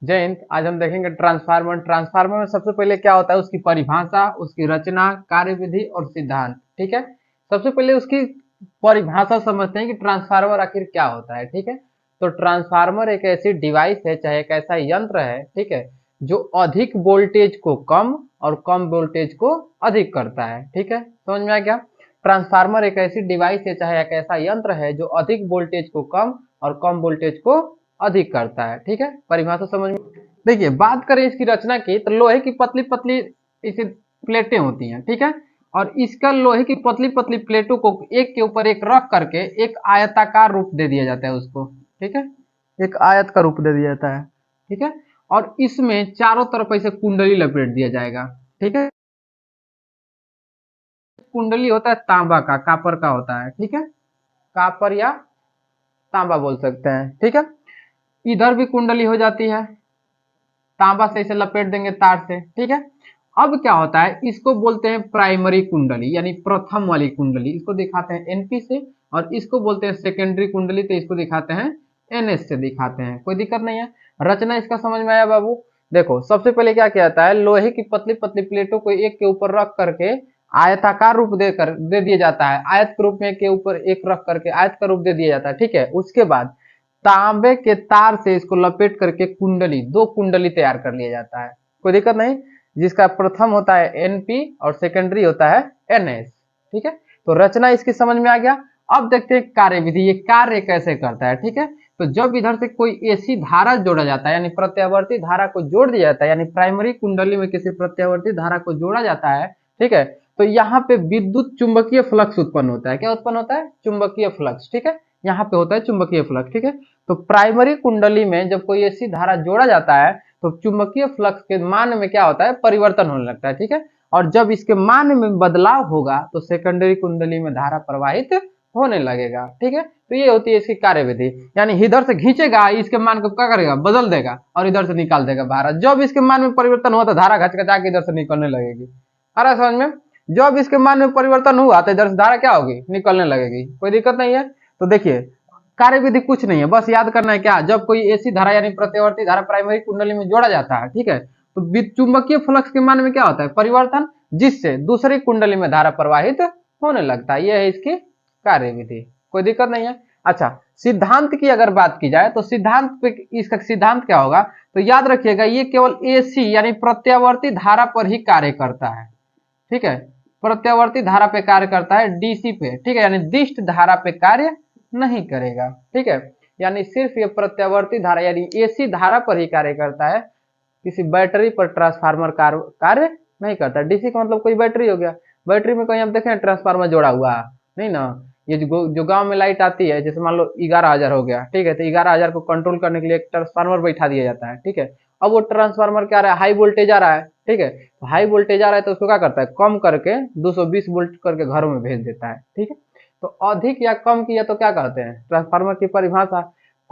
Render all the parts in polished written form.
जय हिंद। आज हम देखेंगे ट्रांसफार्मर। ट्रांसफार्मर में सबसे पहले क्या होता है, उसकी परिभाषा, उसकी रचना, कार्यविधि और सिद्धांत। ठीक है, सबसे पहले उसकी परिभाषा समझते हैं कि ट्रांसफार्मर आखिर क्या होता है। ठीक है, तो ट्रांसफार्मर एक ऐसी डिवाइस है, चाहे एक ऐसा यंत्र है, ठीक है, जो अधिक वोल्टेज को कम और कम वोल्टेज को अधिक करता है। ठीक है, समझ में आ गया। ट्रांसफार्मर एक ऐसी डिवाइस है, चाहे एक ऐसा यंत्र है जो अधिक वोल्टेज को कम और कम वोल्टेज को अधिक करता है। ठीक है, परिभाषा समझ में। देखिए, बात करें इसकी रचना की, तो लोहे की पतली पतली इसे प्लेटें होती हैं। ठीक है, और इसका लोहे की पतली पतली प्लेटों को एक के ऊपर एक रख करके एक आयताकार रूप दे दिया जाता है उसको। ठीक है, एक आयत का रूप दे दिया जाता है। ठीक है, और इसमें चारों तरफ ऐसे कुंडली लपेट दिया जाएगा। ठीक है, कुंडली होता है तांबा का, कापर का होता है। ठीक है, कापर या तांबा बोल सकते हैं। ठीक है, इधर भी कुंडली हो जाती है, तांबा से इसे लपेट देंगे तार से। ठीक है, अब क्या होता है, इसको बोलते हैं प्राइमरी कुंडली, यानी प्रथम वाली कुंडली, इसको दिखाते हैं एनपी से। और इसको बोलते हैं सेकेंडरी कुंडली, तो इसको दिखाते हैं एनएस से दिखाते हैं। कोई दिक्कत नहीं है। रचना इसका समझ में आया बाबू। देखो, सबसे पहले क्या किया जाता है, लोहे की पतली पतली प्लेटों को एक के ऊपर रख करके आयताकार रूप देकर दे दिया जाता है। आयत के रूप में के ऊपर एक रख करके आयत का रूप दे दिया जाता है। ठीक है, उसके बाद तांबे के तार से इसको लपेट करके कुंडली, दो कुंडली तैयार कर लिया जाता है। कोई दिक्कत नहीं, जिसका प्रथम होता है एनपी और सेकेंडरी होता है एनएस। ठीक है, तो रचना इसकी समझ में आ गया। अब देखते हैं कार्यविधि, ये कार्य कैसे करता है। ठीक है, तो जब इधर से कोई एसी धारा जोड़ा जाता है, यानी प्रत्यावर्ती धारा को जोड़ दिया जाता है, यानी प्राइमरी कुंडली में किसी प्रत्यावर्ती धारा को जोड़ा जाता है, ठीक है, तो यहाँ पे विद्युत चुंबकीय फ्लक्स उत्पन्न होता है। क्या उत्पन्न होता है? चुंबकीय फ्लक्स। ठीक है, यहाँ पे होता है चुंबकीय फ्लक्स। ठीक है, तो प्राइमरी कुंडली में जब कोई एसी धारा जोड़ा जाता है तो चुंबकीय फ्लक्स के मान में क्या होता है, परिवर्तन होने लगता है। ठीक है, और जब इसके मान में बदलाव होगा तो सेकेंडरी कुंडली में धारा प्रवाहित होने लगेगा। ठीक है, तो ये होती है इसकी कार्यविधि। यानी इधर से खींचेगा, इसके मान को क्या करेगा, बदल देगा और इधर से निकाल देगा बाहर। जब इसके मान में परिवर्तन हुआ तो धारा घचघचा के इधर से निकलने लगेगी। आ रहा समझ में? जब इसके मान में परिवर्तन हुआ तो इधर से धारा क्या होगी, निकलने लगेगी। कोई दिक्कत नहीं है। तो देखिए, कार्यविधि कुछ नहीं है, बस याद करना है क्या, जब कोई एसी धारा यानी प्रत्यावर्ती धारा प्राइमरी कुंडली में जोड़ा जाता है, ठीक है, तो चुंबकीय फ्लक्स के मान में क्या होता है, परिवर्तन, जिससे दूसरी कुंडली में धारा प्रवाहित होने लगता है। यह है इसकी कार्यविधि। कोई दिक्कत नहीं है। अच्छा, सिद्धांत की अगर बात की जाए तो सिद्धांत पे, इसका सिद्धांत क्या होगा, तो याद रखिएगा ये केवल एसी यानी प्रत्यावर्ती धारा पर ही कार्य करता है। ठीक है, प्रत्यावर्ती धारा पे कार्य करता है, डीसी पे। ठीक है, यानी दिष्ट धारा पे कार्य नहीं करेगा। ठीक है, यानी सिर्फ ये प्रत्यावर्ती धारा यानी एसी धारा पर ही कार्य करता है, किसी बैटरी पर ट्रांसफार्मर कार्य नहीं करता। डीसी का मतलब कोई बैटरी हो गया, बैटरी में कहीं हम देखें ट्रांसफार्मर जोड़ा हुआ नहीं ना। ये जो गांव में लाइट आती है, जैसे मान लो 11,000 हो गया, ठीक है, तो 11,000 को कंट्रोल करने के लिए एक ट्रांसफार्मर बैठा दिया जाता है। ठीक है, अब वो ट्रांसफार्मर क्या आ रहा है, हाई वोल्टेज आ रहा है। ठीक है, तो हाई वोल्टेज आ रहा है तो उसको क्या करता है, कम करके 220 वोल्ट करके घरों में भेज देता है। ठीक है, तो अधिक या कम किया तो क्या कहते हैं, ट्रांसफार्मर की परिभाषा।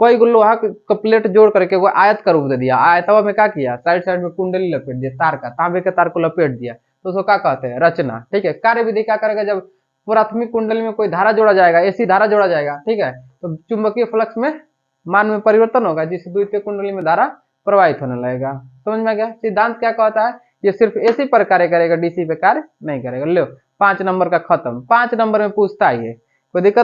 कोई लोहा का प्लेट जोड़ करके वो आयत का रूप दे दिया, आयतवा में क्या किया, साइड साइड में कुंडली लपेट दिया, तार का, तांबे के तार को लपेट दिया, तो उसको क्या कहते हैं, रचना। ठीक है, कार्यविधि क्या करेगा, जब प्राथमिक कुंडली में कोई धारा जोड़ा जाएगा, एसी धारा जोड़ा जाएगा, ठीक है, तो चुंबकीय फ्लक्स में मान में परिवर्तन होगा, जिससे द्वितीय कुंडली में धारा प्रवाहित होने लगेगा। समझ में गया। सिद्धांत क्या कहता है, ये सिर्फ एसी पर कार्य करेगा, डीसी पे कार्य नहीं करेगा। लो, 5 नंबर का खत्म। 5 नंबर में पूछता है ये, कोई दिक्कत